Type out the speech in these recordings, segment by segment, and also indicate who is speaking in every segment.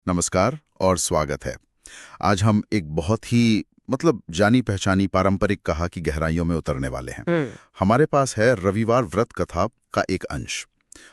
Speaker 1: नमस्कार और स्वागत है। आज हम एक बहुत ही जानी पहचानी पारंपरिक कथा की गहराइयों में उतरने वाले हैं।
Speaker 2: हम्म।
Speaker 1: हमारे पास है रविवार व्रत कथा का एक अंश।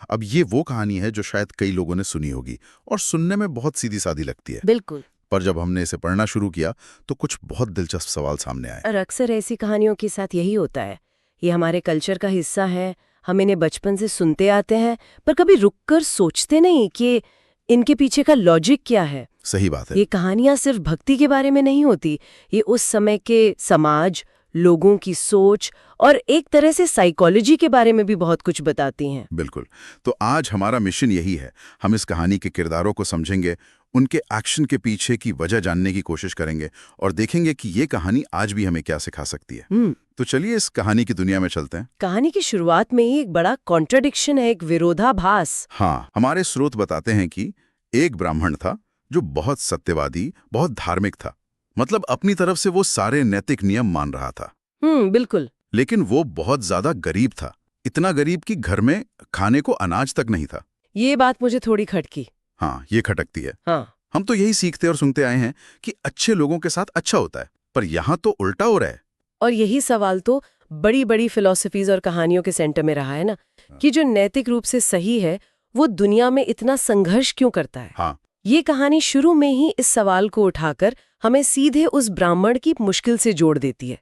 Speaker 1: अब ये वो कहानी है जो शायद कई लोगों ने सुनी होगी और सुनने में बहुत सीधी सादी लगती है,
Speaker 2: बिल्कुल।
Speaker 1: पर जब हमने इसे पढ़ना शुरू किया तो कुछ बहुत दिलचस्प सवाल सामने आए।
Speaker 2: और अक्सर ऐसी कहानियों के साथ यही होता है। ये हमारे कल्चर का हिस्सा है, हम इन्हें बचपन से सुनते आते हैं, पर कभी रुककर सोचते नहीं कि इनके पीछे का लॉजिक क्या है।
Speaker 1: सही बात है।
Speaker 2: ये कहानियां सिर्फ भक्ति के बारे में नहीं होती, ये उस समय के समाज, लोगों की सोच और एक तरह से साइकोलॉजी के बारे में भी बहुत कुछ बताती हैं।
Speaker 1: बिल्कुल। तो आज हमारा मिशन यही है। हम इस कहानी के किरदारों को समझेंगे, उनके एक्शन के पीछे की वजह जानने की कोशिश करेंगे और देखेंगे कि ये कहानी आज भी हमें क्या सिखा सकती है। तो चलिए इस कहानी की दुनिया में चलते हैं।
Speaker 2: कहानी की शुरुआत में ही एक बड़ा कॉन्ट्रडिक्शन है, एक विरोधाभास।
Speaker 1: हाँ, हमारे स्रोत बताते हैं कि एक ब्राह्मण था जो बहुत सत्यवादी, बहुत धार्मिक था। मतलब अपनी तरफ से वो सारे नैतिक नियम मान रहा था।
Speaker 2: बिल्कुल।
Speaker 1: लेकिन वो बहुत ज्यादा गरीब था। इतना गरीब कि घर में खाने को अनाज तक नहीं था।
Speaker 2: ये बात मुझे थोड़ी खटकी।
Speaker 1: हाँ, ये खटकती है।
Speaker 2: हाँ।
Speaker 1: हम तो यही सीखते और सुनते आए हैं कि अच्छे लोगों के साथ अच्छा होता है, पर यहाँ तो उल्टा हो रहा है।
Speaker 2: और यही सवाल तो बड़ी बड़ी फिलॉसफीज और कहानियों के सेंटर में रहा है ना, कि जो नैतिक रूप से सही है वो दुनिया में इतना संघर्ष क्यों करता है।
Speaker 1: हाँ।
Speaker 2: ये कहानी शुरू में ही इस सवाल को उठाकर हमें सीधे उस ब्राह्मण की मुश्किल से जोड़ देती है।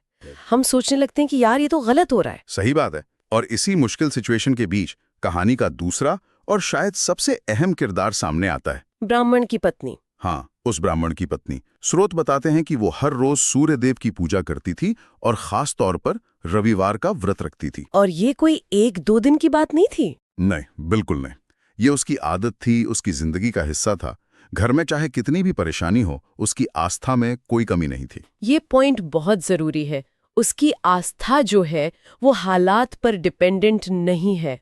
Speaker 2: हम सोचने लगते हैं कि यार ये तो गलत हो रहा है।
Speaker 1: सही बात है। और इसी मुश्किल सिचुएशन के बीच कहानी का दूसरा और शायद सबसे अहम किरदार सामने आता है,
Speaker 2: ब्राह्मण की पत्नी।
Speaker 1: हाँ, उस ब्राह्मण की पत्नी। स्रोत बताते हैं कि वो हर रोज सूर्य देव की पूजा करती थी और खास तौर पर रविवार का व्रत रखती थी।
Speaker 2: और ये कोई एक दो दिन की बात नहीं थी।
Speaker 1: नहीं, बिल्कुल नहीं। ये उसकी आदत थी, उसकी जिंदगी का हिस्सा था। घर में चाहे कितनी भी परेशानी हो, उसकी आस्था में कोई कमी नहीं थी।
Speaker 2: ये पॉइंट बहुत जरूरी है। उसकी आस्था जो है वो हालात पर डिपेंडेंट नहीं है।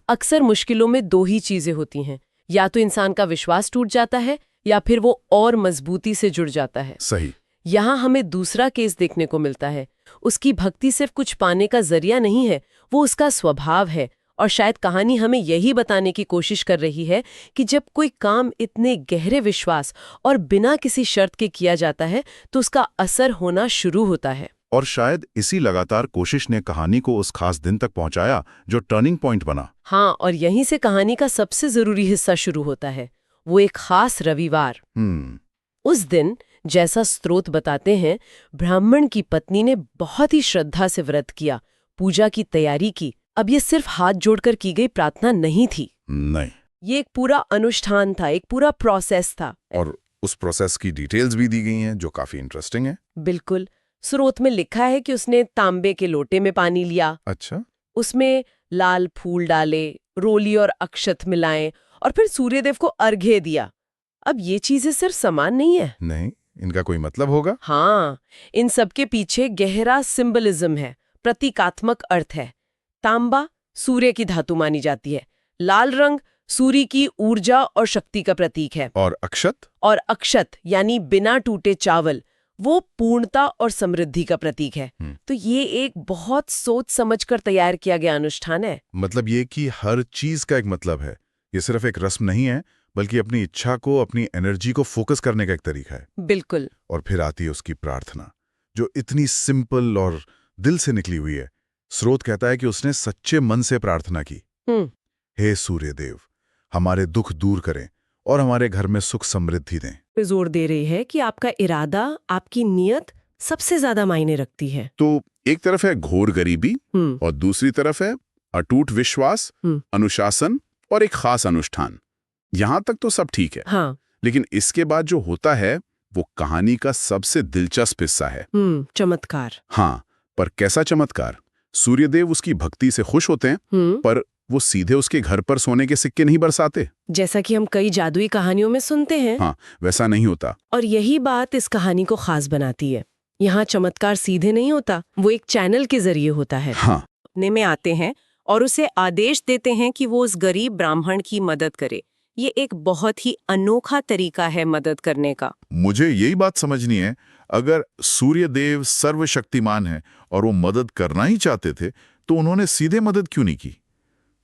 Speaker 2: अक्सर मुश्किलों में दो ही चीजें होती हैं, या तो इंसान का विश्वास टूट जाता है या फिर वो और मजबूती से जुड़ जाता है।
Speaker 1: सही।
Speaker 2: यहाँ हमें दूसरा केस देखने को मिलता है। उसकी भक्ति सिर्फ कुछ पाने का जरिया नहीं है, वो उसका स्वभाव है। और शायद कहानी हमें यही बताने की कोशिश कर रही है कि जब कोई काम इतने गहरे विश्वास और बिना किसी शर्त के किया जाता है तो उसका असर होना शुरू होता है।
Speaker 1: और शायद इसी लगातार कोशिश ने कहानी को उस खास दिन तक पहुंचाया जो टर्निंग पॉइंट बना।
Speaker 2: हाँ, और यहीं से कहानी का सबसे जरूरी हिस्सा शुरू होता है, वो एक खास रविवार। उस दिन, जैसा स्रोत बताते हैं, ब्राह्मण की पत्नी ने बहुत ही श्रद्धा से व्रत किया, पूजा की तैयारी की। अब ये सिर्फ हाथ जोड़कर की गई प्रार्थना नहीं थी।
Speaker 1: नहीं।
Speaker 2: ये एक पूरा अनुष्ठान था, एक पूरा प्रोसेस था।
Speaker 1: और उस प्रोसेस की डिटेल्स भी दी गई हैं जो काफी इंटरेस्टिंग है।
Speaker 2: बिल्कुल। स्रोत में लिखा है कि उसने तांबे के लोटे में पानी लिया।
Speaker 1: अच्छा।
Speaker 2: उसमें लाल फूल डाले, रोली और अक्षत मिलाएं और फिर सूर्यदेव को अर्घ्य दिया। अब ये चीजें सिर्फ समान नहीं है।
Speaker 1: नहीं, इनका कोई मतलब होगा।
Speaker 2: हाँ, इन सब के पीछे गहरा सिंबलिज्म है, प्रतीकात्मक अर्थ है। तांबा सूर्य की धातु मानी जाती है, लाल रंग सूर्य की ऊर्जा और शक्ति का प्रतीक है,
Speaker 1: और अक्षत?
Speaker 2: और अक्षत यानी बिना टूटे चावल, वो पूर्णता और समृद्धि का प्रतीक है। तो ये एक बहुत सोच समझकर तैयार किया गया अनुष्ठान है।
Speaker 1: मतलब ये कि हर चीज का एक मतलब है। ये सिर्फ एक रस्म नहीं है, बल्कि अपनी इच्छा को, अपनी एनर्जी को फोकस करने का एक तरीका है।
Speaker 2: बिल्कुल।
Speaker 1: और फिर आती है उसकी प्रार्थना, जो इतनी सिंपल और दिल से निकली हुई है। स्रोत कहता है कि उसने सच्चे मन से प्रार्थना की, हे सूर्यदेव, हमारे दुख दूर करें और हमारे घर में सुख समृद्धि दें।
Speaker 2: जोर दे रही है कि आपका इरादा, आपकी नियत सबसे ज्यादा मायने रखती है।
Speaker 1: तो एक तरफ है घोर गरीबी और दूसरी तरफ है अटूट विश्वास, अनुशासन और एक खास अनुष्ठान। यहां तक तो सब ठीक है।
Speaker 2: हाँ।
Speaker 1: लेकिन इसके बाद जो होता है वो कहानी का सबसे दिलचस्प हिस्सा है।
Speaker 2: चमत्कार।
Speaker 1: हाँ, पर कैसा चमत्कार? सूर्यदेव उसकी भक्ति से खुश होते हैं, पर वो सीधे उसके घर पर सोने के सिक्के नहीं बरसाते,
Speaker 2: जैसा कि हम कई जादुई कहानियों में सुनते हैं।
Speaker 1: हाँ, वैसा नहीं होता।
Speaker 2: और यही बात इस कहानी को खास बनाती है। यहाँ चमत्कार सीधे नहीं होता, वो एक चैनल के जरिए होता है।
Speaker 1: हाँ।
Speaker 2: अपने में आते हैं और उसे आदेश देते हैं कि वो उस गरीब ब्राह्मण की मदद करे। ये एक बहुत ही अनोखा तरीका है मदद करने का।
Speaker 1: मुझे यही बात समझनी है, अगर सूर्यदेव सर्वशक्तिमान है और वो मदद करना ही चाहते थे, तो उन्होंने सीधे मदद क्यों नहीं की?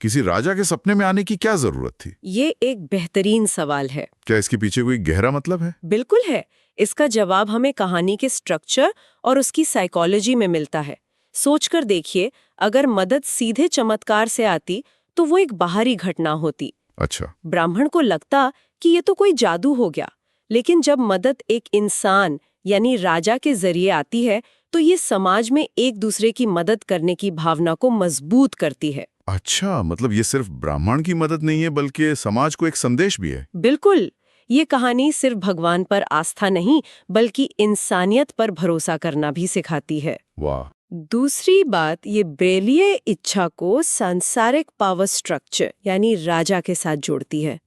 Speaker 1: किसी राजा के सपने में आने की क्या जरूरत थी?
Speaker 2: ये एक बेहतरीन सवाल है।
Speaker 1: क्या इसके पीछे कोई गहरा मतलब है?
Speaker 2: बिल्कुल है। इसका जवाब हमें कहानी के स्ट्रक्चर और उसकी साइकोलॉजी में मिलता है। सोचकर देखिए, अगर मदद सीधे चमत्कार से आती तो वो एक बाहरी घटना होती।
Speaker 1: अच्छा।
Speaker 2: ब्राह्मण को लगता कि ये तो कोई जादू हो गया, लेकिन जब मदद एक इंसान यानी राजा के जरिए आती है तो ये समाज में एक दूसरे की मदद करने की भावना को मजबूत करती है।
Speaker 1: अच्छा, मतलब ये सिर्फ ब्राह्मण की मदद नहीं है बल्कि समाज को एक संदेश भी है।
Speaker 2: बिल्कुल। ये कहानी सिर्फ भगवान पर आस्था नहीं बल्कि इंसानियत पर भरोसा करना भी सिखाती है।
Speaker 1: वाह।
Speaker 2: दूसरी बात, ये ब्रेलिये इच्छा को सांसारिक पावर स्ट्रक्चर यानी राजा के साथ जोड़ती है।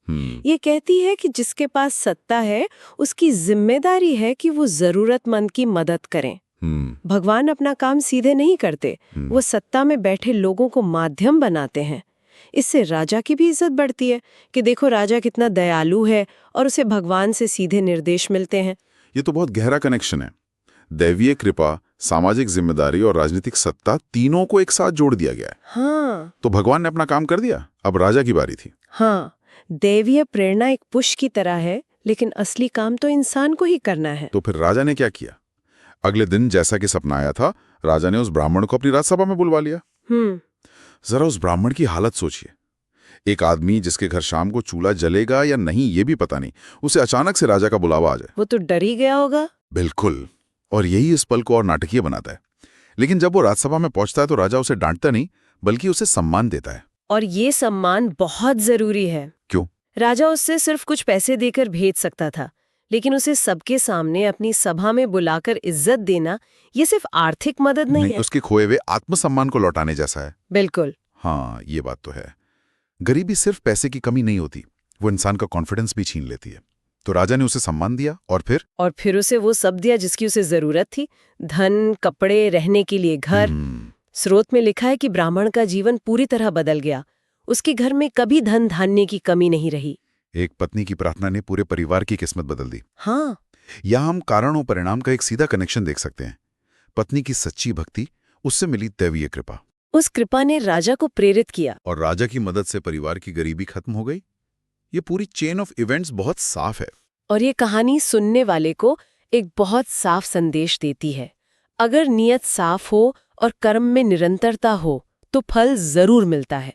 Speaker 2: ये कहती है कि जिसके पास सत्ता है उसकी जिम्मेदारी है कि वो जरूरतमंद की मदद करें। भगवान अपना काम सीधे नहीं करते, वो सत्ता में बैठे लोगों को माध्यम बनाते हैं। इससे राजा की भी इज्जत बढ़ती है कि देखो राजा कितना दयालु है और उसे भगवान से सीधे निर्देश मिलते हैं।
Speaker 1: ये तो बहुत गहरा कनेक्शन है। दैवीय कृपा, सामाजिक जिम्मेदारी और राजनीतिक सत्ता तीनों को एक साथ जोड़ दिया गया है।
Speaker 2: हाँ।
Speaker 1: तो भगवान ने अपना काम कर दिया, अब राजा की बारी थी।
Speaker 2: हाँ, दैवीय प्रेरणा एक पुश की तरह है, लेकिन असली काम तो इंसान को ही करना है।
Speaker 1: तो फिर राजा ने क्या किया? अगले दिन जैसा कि सपना आया था, राजा ने उस ब्राह्मण को अपनी राजसभा में बुलवा लिया। जरा उस ब्राह्मण की हालत सोचिए। एक आदमी जिसके घर शाम को चूल्हा जलेगा या नहीं ये भी पता नहीं, उसे अचानक से राजा का बुलावा आ जाए।
Speaker 2: वो तो डर ही गया होगा।
Speaker 1: बिल्कुल, और यही इस पल को और नाटकीय बनाता है। लेकिन जब वो राजसभा में पहुंचता है तो राजा उसे डांटता नहीं बल्कि उसे सम्मान देता है।
Speaker 2: और ये सम्मान बहुत जरूरी है।
Speaker 1: क्यों?
Speaker 2: राजा उससे सिर्फ कुछ पैसे देकर भेज सकता था, लेकिन उसे सबके सामने अपनी सभा में बुलाकर इज्जत देना ये सिर्फ आर्थिक मदद नहीं है,
Speaker 1: उसके खोए हुए आत्मसम्मान को लौटाने जैसा है।
Speaker 2: बिल्कुल।
Speaker 1: हाँ, ये बात तो है। गरीबी सिर्फ पैसे की कमी नहीं होती, वो इंसान का कॉन्फिडेंस भी छीन लेती है। तो राजा ने उसे सम्मान दिया और फिर
Speaker 2: उसे वो सब दिया जिसकी उसे जरूरत थी, धन, कपड़े, रहने के लिए घर। स्रोत में लिखा है कि ब्राह्मण का जीवन पूरी तरह बदल गया। उसके घर में कभी धन धान्य की कमी नहीं रही।
Speaker 1: एक पत्नी की प्रार्थना ने पूरे परिवार की किस्मत बदल दी।
Speaker 2: हाँ।
Speaker 1: यहाँ हम कारण और परिणाम का एक सीधा कनेक्शन देख सकते हैं। पत्नी की सच्ची भक्ति, उससे मिली दैवीय कृपा।
Speaker 2: उस कृपा ने राजा को प्रेरित किया
Speaker 1: और राजा की मदद से परिवार की गरीबी खत्म हो गई। ये पूरी चेन ऑफ इवेंट्स बहुत साफ है।
Speaker 2: और ये कहानी सुनने वाले को एक बहुत साफ संदेश देती है। अगर नियत साफ हो और कर्म में निरंतरता हो तो फल जरूर मिलता है।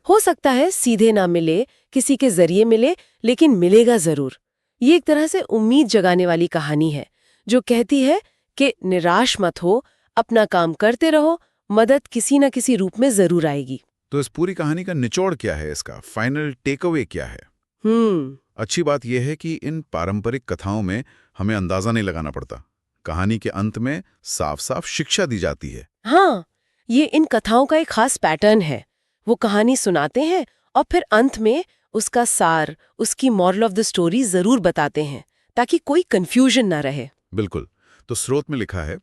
Speaker 2: हो सकता है सीधे ना मिले, किसी के जरिए मिले, लेकिन मिलेगा जरूर। ये एक तरह से उम्मीद जगाने वाली कहानी है जो कहती है कि निराश मत हो, अपना काम करते रहो, मदद किसी न किसी रूप में जरूर आएगी।
Speaker 1: तो इस पूरी कहानी का निचोड़ क्या है? इसका फाइनल टेक अवे क्या है? अच्छी बात यह है कि इन पारंपरिक कथाओं में हमें अंदाजा नहीं लगाना पड़ता। कहानी के अंत में साफ साफ शिक्षा दी जाती है।
Speaker 2: हाँ, ये इन कथाओं का एक खास पैटर्न है। वो कहानी सुनाते हैं और फिर अंत में उसका सार, उसकी मॉरल ऑफ द स्टोरी जरूर बताते हैं ताकि कोई कंफ्यूजन ना रहे।
Speaker 1: बिल्कुल। तो स्रोत में लिखा है,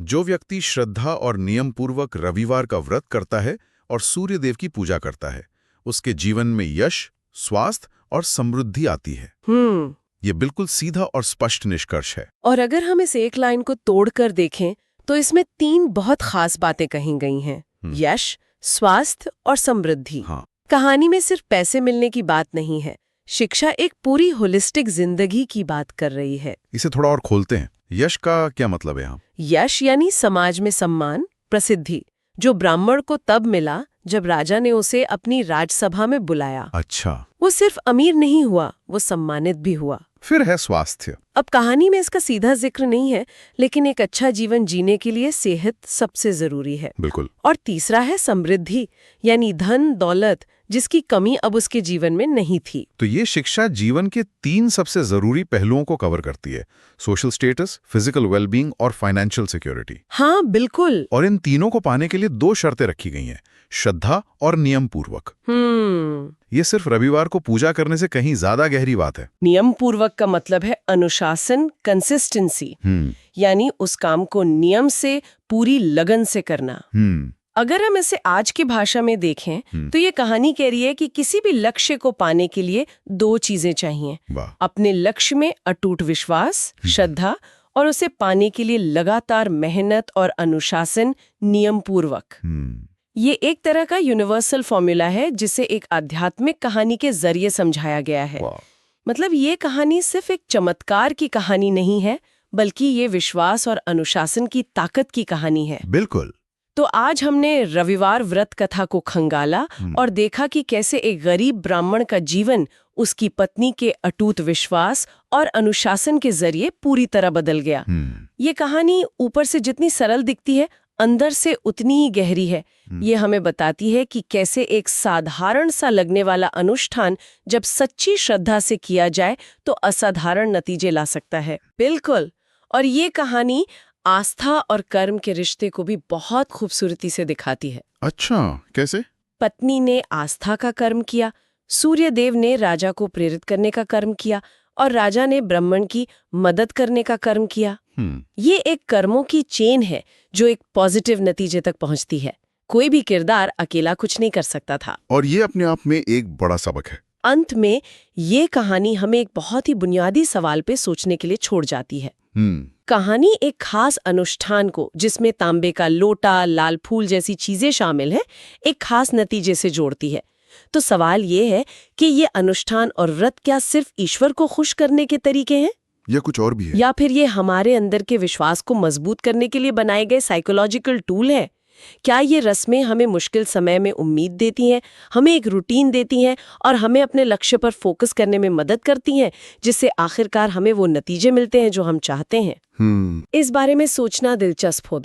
Speaker 1: जो व्यक्ति श्रद्धा और नियम पूर्वक रविवार का व्रत करता है और सूर्य देव की पूजा करता है, उसके जीवन में यश, स्वास्थ्य और समृद्धि आती है। ये बिल्कुल सीधा और स्पष्ट निष्कर्ष है।
Speaker 2: और अगर हम इस एक लाइन को तोड़कर देखें तो इसमें 3 बहुत खास बातें कही गई हैं। यश, स्वास्थ्य और समृद्धि।
Speaker 1: हाँ।
Speaker 2: कहानी में सिर्फ पैसे मिलने की बात नहीं है, शिक्षा एक पूरी होलिस्टिक जिंदगी की बात कर रही है।
Speaker 1: इसे थोड़ा और खोलते हैं। यश का क्या मतलब है यहाँ?
Speaker 2: यश यानी समाज में सम्मान, प्रसिद्धि, जो ब्राह्मण को तब मिला जब राजा ने उसे अपनी राजसभा में बुलाया।
Speaker 1: अच्छा।
Speaker 2: वो सिर्फ अमीर नहीं हुआ, वो सम्मानित भी हुआ।
Speaker 1: फिर है स्वास्थ्य।
Speaker 2: अब कहानी में इसका सीधा जिक्र नहीं है, लेकिन एक अच्छा जीवन जीने के लिए सेहत सबसे जरूरी है।
Speaker 1: बिल्कुल।
Speaker 2: और तीसरा है समृद्धि, यानी धन दौलत, जिसकी कमी अब उसके जीवन में नहीं थी।
Speaker 1: तो ये शिक्षा जीवन के 3 सबसे जरूरी पहलुओं को कवर करती है: सोशल स्टेटस, फिजिकल वेलबींग और फाइनेंशियल सिक्योरिटी।
Speaker 2: हाँ, बिल्कुल।
Speaker 1: और इन तीनों को पाने के लिए 2 शर्तें रखी गई हैं: श्रद्धा और नियम पूर्वक। ये सिर्फ रविवार को पूजा करने से कहीं ज्यादा गहरी बात है।
Speaker 2: नियम पूर्वक का मतलब है अनुशासन, कंसिस्टेंसी, यानी उस काम को नियम से, पूरी लगन से करना। अगर हम इसे आज की भाषा में देखें तो ये कहानी कह रही है कि किसी भी लक्ष्य को पाने के लिए 2 चीजें चाहिए: अपने लक्ष्य में अटूट विश्वास, श्रद्धा, और उसे पाने के लिए लगातार मेहनत और अनुशासन, नियम पूर्वक। ये एक तरह का यूनिवर्सल फॉर्मूला है जिसे एक आध्यात्मिक कहानी के जरिए समझाया गया है। मतलब ये कहानी सिर्फ एक चमत्कार की कहानी नहीं है, बल्कि ये विश्वास और अनुशासन की ताकत की कहानी है।
Speaker 1: बिल्कुल।
Speaker 2: तो आज हमने रविवार व्रत कथा को खंगाला और देखा कि कैसे एक गरीब ब्राह्मण का जीवन उसकी पत्नी के अटूट विश्वास और अनुशासन के जरिए पूरी तरह बदल गया। ये कहानी ऊपर से जितनी सरल दिखती है, अंदर से उतनी ही गहरी है। ये हमें बताती है कि कैसे एक साधारण सा लगने वाला अनुष्ठान जब सच्ची श्रद्धा से किया जाए तो असाधारण नतीजे ला सकता है। बिल्कुल। और ये कहानी आस्था और कर्म के रिश्ते को भी बहुत खूबसूरती से दिखाती है।
Speaker 1: अच्छा, कैसे?
Speaker 2: पत्नी ने आस्था का कर्म किया, सूर्य देव ने राजा को प्रेरित करने का कर्म किया और राजा ने ब्राह्मण की मदद करने का कर्म किया। ये एक कर्मों की चेन है जो एक पॉजिटिव नतीजे तक पहुंचती है। कोई भी किरदार अकेला कुछ नहीं कर सकता था।
Speaker 1: और ये अपने आप में एक बड़ा सबक है।
Speaker 2: अंत में ये कहानी हमें एक बहुत ही बुनियादी सवाल पे सोचने के लिए छोड़ जाती है। कहानी एक खास अनुष्ठान को, जिसमें तांबे का लोटा, लाल फूल जैसी चीजें शामिल हैं, एक खास नतीजे से जोड़ती है। तो सवाल ये है कि ये अनुष्ठान और व्रत क्या सिर्फ ईश्वर को खुश करने के तरीके हैं,
Speaker 1: या कुछ और भी है?
Speaker 2: या फिर ये हमारे अंदर के विश्वास को मजबूत करने के लिए बनाए गए साइकोलॉजिकल टूल है? क्या ये रस्में हमें मुश्किल समय में उम्मीद देती हैं, हमें एक रूटीन देती हैं और हमें अपने लक्ष्य पर फोकस करने में मदद करती हैं, जिससे आखिरकार हमें वो नतीजे मिलते हैं जो हम चाहते हैं? इस बारे में सोचना दिलचस्प होगा।